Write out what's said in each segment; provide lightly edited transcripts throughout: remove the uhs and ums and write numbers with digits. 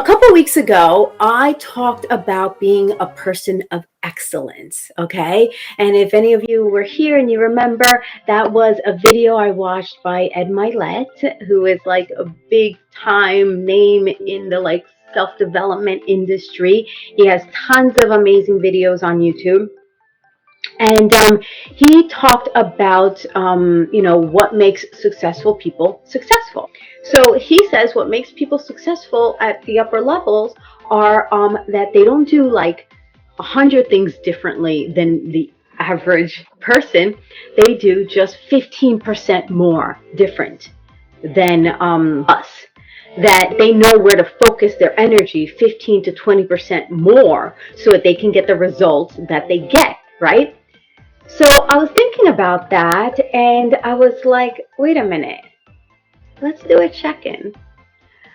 couple weeks ago, I talked about being a person of excellence, okay? And if any of you were here and you remember, that was a video I watched by Mylett, who is like a big time name in the self-development industry. He has tons of amazing videos on YouTube. And he talked about, what makes successful people successful. So he says what makes people successful at the upper levels are that they don't do like 100 things differently than the average person. They do just 15% more different than us. That they know where to focus their energy 15 to 20% more so that they can get the results that they get, right? So I was thinking about that and I was like, wait a minute, let's do a check-in.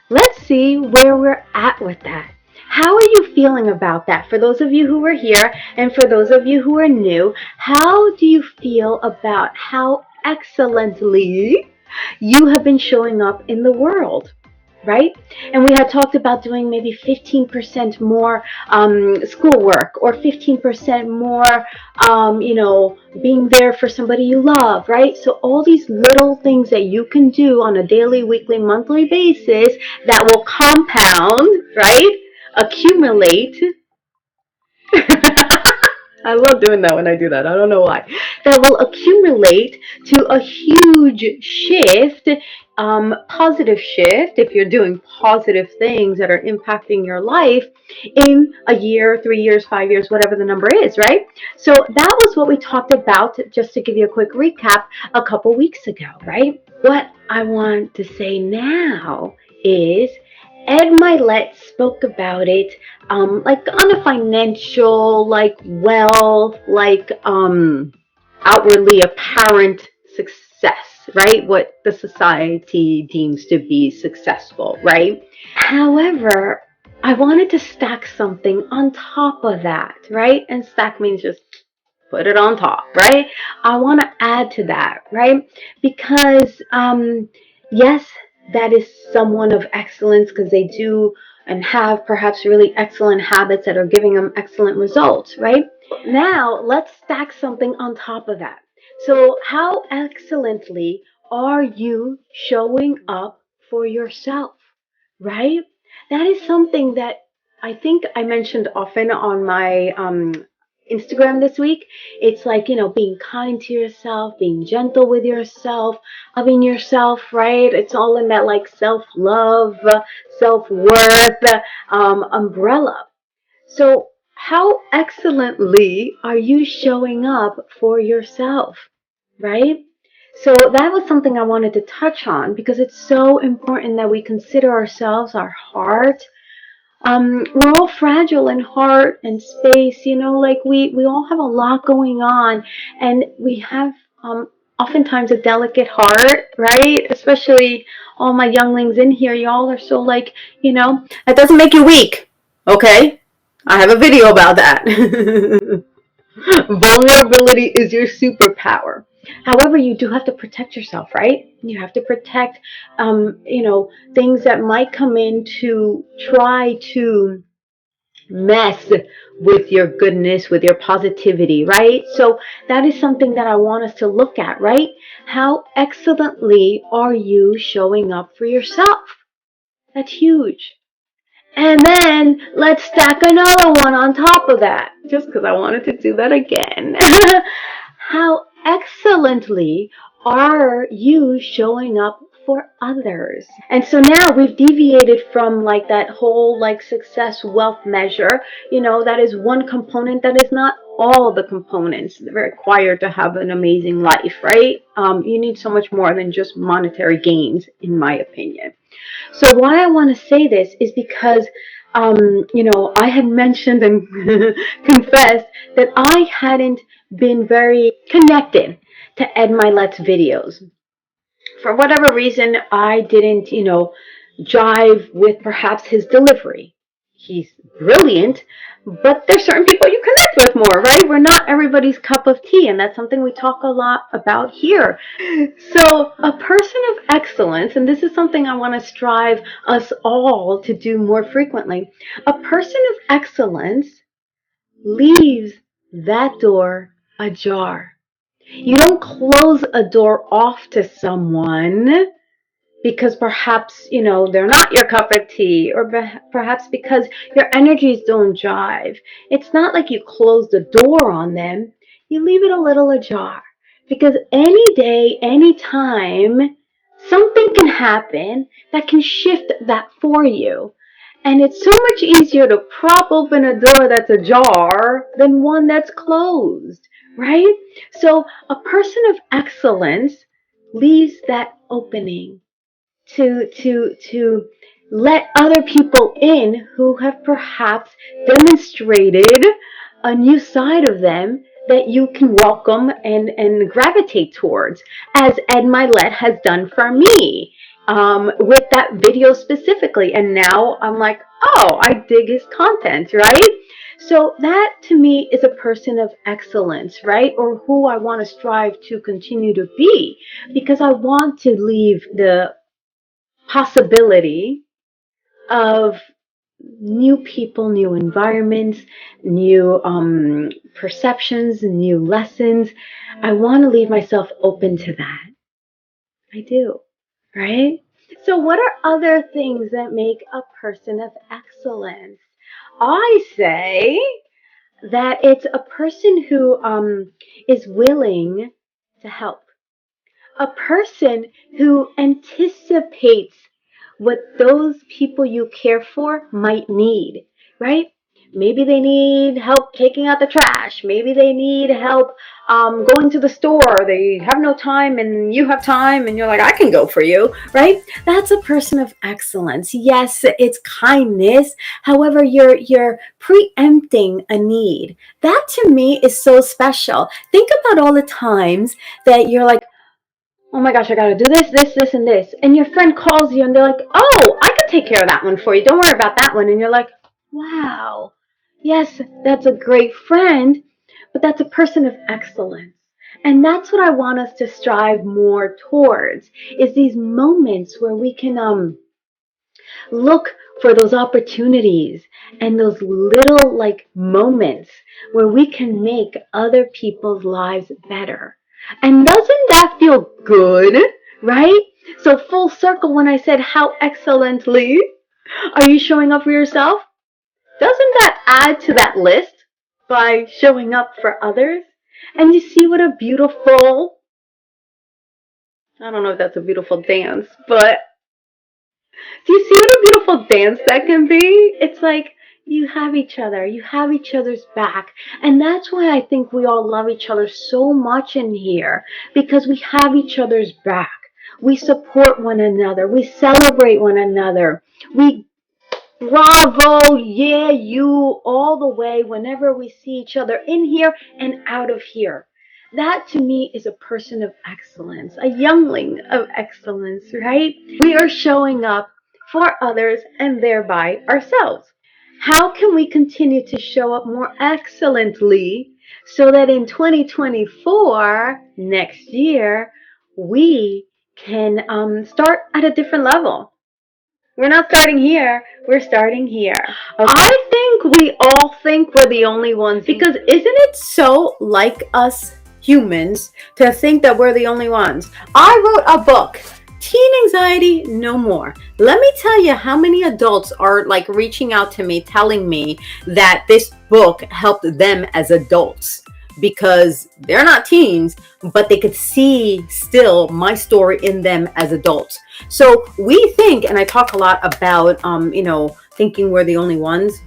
Let's see where we're at with that. How are you feeling about that? For those of you who are here and for those of you who are new, how do you feel about how excellently you have been showing up in the world? Right? And we had talked about doing maybe 15% more schoolwork or 15% more, being there for somebody you love, right? So all these little things that you can do on a daily, weekly, monthly basis that will compound, right? Accumulate. I love doing that when I do that. I don't know why. That will accumulate to a huge shift, positive shift, if you're doing positive things that are impacting your life in a year, 3 years, 5 years, whatever the number is, right? So that was what we talked about, just to give you a quick recap, a couple weeks ago, right? What I want to say now is Mylett spoke about it, like on a financial, like wealth, like outwardly apparent success, right? What the society deems to be successful, right? However, I wanted to stack something on top of that, right? And stack means just put it on top, right? I want to add to that, right? Because yes, that is someone of excellence because they do and have perhaps really excellent habits that are giving them excellent results, right? Now, let's stack something on top of that. So, how excellently are you showing up for yourself, right? That is something that I think I mentioned often on my Instagram this week. It's like, being kind to yourself, being gentle with yourself, loving yourself, right? It's all in that like self-love, self-worth umbrella. So how excellently are you showing up for yourself, right? So that was something I wanted to touch on because it's so important that we consider ourselves, our heart. We're all fragile in heart and space, like we all have a lot going on, and we have oftentimes a delicate heart, right? Especially all my younglings in here, y'all are so like, that doesn't make you weak, okay? I have a video about that. Vulnerability is your superpower. However, you do have to protect yourself, right? You have to protect, things that might come in to try to mess with your goodness, with your positivity, right? So that is something that I want us to look at, right? How excellently are you showing up for yourself? That's huge. And then let's stack another one on top of that, just because I wanted to do that again. How excellently are you showing up for others? And so now we've deviated from like that whole like success wealth measure. That is one component. That is not all the components required to have an amazing life, right? You need so much more than just monetary gains, in my opinion. So why I want to say this is because, I had mentioned and confessed that I hadn't been very connected to Mylett's videos. For whatever reason, I didn't, jive with perhaps his delivery. he's brilliant, but there's certain people you connect with more, right? We're not everybody's cup of tea, and that's something we talk a lot about here. So a person of excellence, and this is something I want to strive us all to do more frequently, a person of excellence leaves that door ajar. You don't close a door off to someone because perhaps, they're not your cup of tea, or perhaps because your energies don't jive. It's not like you close the door on them. You leave it a little ajar, because any day, any time, something can happen that can shift that for you. And it's so much easier to prop open a door that's ajar than one that's closed, right? So a person of excellence leaves that opening to let other people in who have perhaps demonstrated a new side of them that you can welcome and gravitate towards, as Ed Mylett has done for me, with that video specifically. And now I'm like, oh, I dig his content, right? So that to me is a person of excellence, right? Or who I want to strive to continue to be, because I want to leave the possibility of new people, new environments, new perceptions, new lessons. I want to leave myself open to that. I do, right? So what are other things that make a person of excellence? I say that it's a person who is willing to help. A person who anticipates what those people you care for might need, right? Maybe they need help taking out the trash. Maybe they need help going to the store. They have no time and you have time and you're like, I can go for you, right? That's a person of excellence. Yes, it's kindness. However, you're preempting a need. That to me is so special. Think about all the times that you're like, oh my gosh, I gotta do this, and this. And your friend calls you and they're like, oh, I could take care of that one for you. Don't worry about that one. And you're like, wow, yes, that's a great friend, but that's a person of excellence. And that's what I want us to strive more towards, is these moments where we can look for those opportunities and those little moments where we can make other people's lives better. And doesn't that feel good, right? So full circle, when I said how excellently are you showing up for yourself? Doesn't that add to that list by showing up for others? And you see what a beautiful, I don't know if that's a beautiful dance, but do you see what a beautiful dance that can be? It's like you have each other, you have each other's back. And that's why I think we all love each other so much in here, because we have each other's back. We support one another, we celebrate one another, we bravo, yeah, you, all the way whenever we see each other in here and out of here. That to me is a person of excellence, a youngling of excellence, right? We are showing up for others and thereby ourselves. How can we continue to show up more excellently so that in 2024, next year, we can start at a different level? We're not starting here, we're starting here. Okay. I think we all think we're the only ones, because isn't it so like us humans to think that we're the only ones? I wrote a book, Teen Anxiety No More. Let me tell you how many adults are reaching out to me telling me that this book helped them as adults, because they're not teens, but they could see still my story in them as adults. So we think, and I talk a lot about, thinking we're the only ones.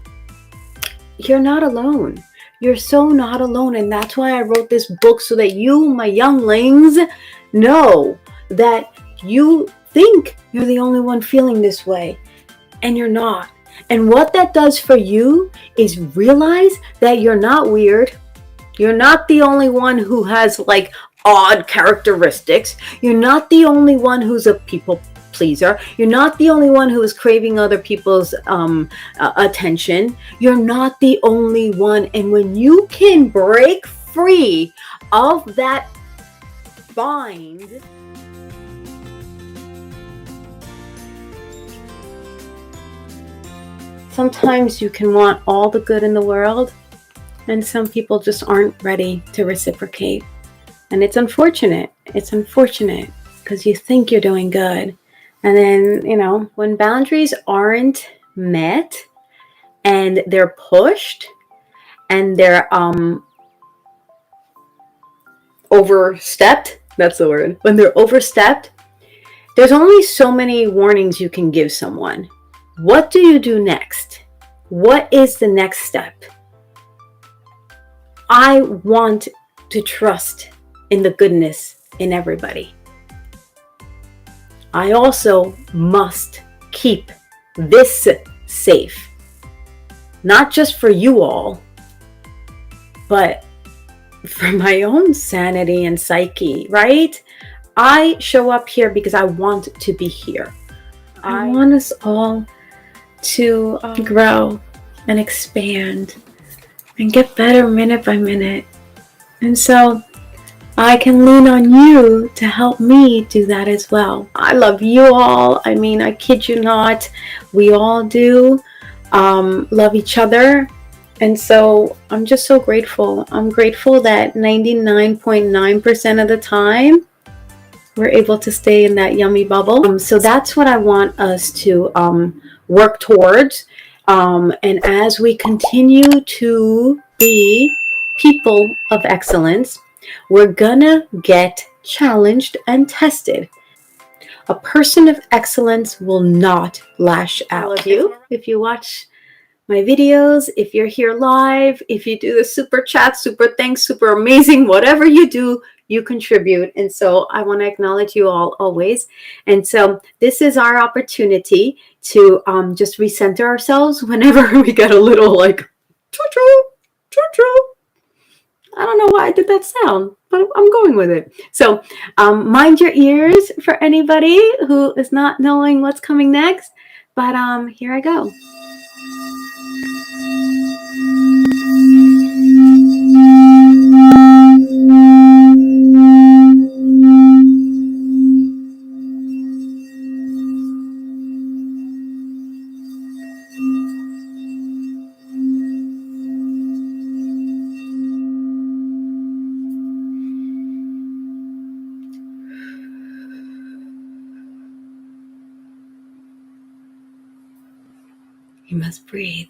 You're not alone. You're so not alone. And that's why I wrote this book, so that you, my younglings, know that you think you're the only one feeling this way, and you're not. And what that does for you is realize that you're not weird. You're not the only one who has odd characteristics. You're not the only one who's a people pleaser. You're not the only one who is craving other people's attention. You're not the only one. And when you can break free of that bind, sometimes you can want all the good in the world, and some people just aren't ready to reciprocate. And it's unfortunate. It's unfortunate because you think you're doing good. And then, you know, when boundaries aren't met and they're pushed and they're overstepped, that's the word. When they're overstepped, there's only so many warnings you can give someone. What do you do next? What is the next step? I want to trust in the goodness in everybody. I also must keep this safe. Not just for you all, but for my own sanity and psyche, right? I show up here because I want to be here. I want us all to grow and expand and get better minute by minute. And so I can lean on you to help me do that as well. I love you all. I mean, I kid you not. We all do love each other. And so I'm just so grateful. I'm grateful that 99.9% of the time, we're able to stay in that yummy bubble. So that's what I want us to work towards. And as we continue to be people of excellence, we're gonna get challenged and tested. A person of excellence will not lash out. If you watch my videos, if you're here live, if you do the super chat, super thanks, super amazing, whatever you do, you contribute. And so I want to acknowledge you all always. And so this is our opportunity to just recenter ourselves whenever we get a little like choo-choo, choo-choo. I don't know why I did that sound, but I'm going with it. So mind your ears for anybody who is not knowing what's coming next. But here I go. You must breathe.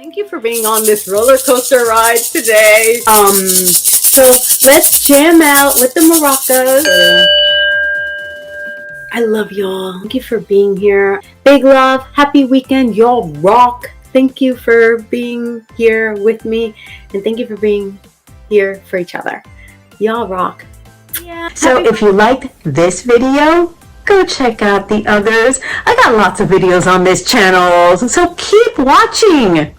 Thank you for being on this roller coaster ride today. So let's jam out with the maracas. I love y'all. Thank you for being here. Big love. Happy weekend. Y'all rock. Thank you for being here with me. And thank you for being here for each other. Y'all rock. Yeah. So if you liked this video, go check out the others. I got lots of videos on this channel, so keep watching.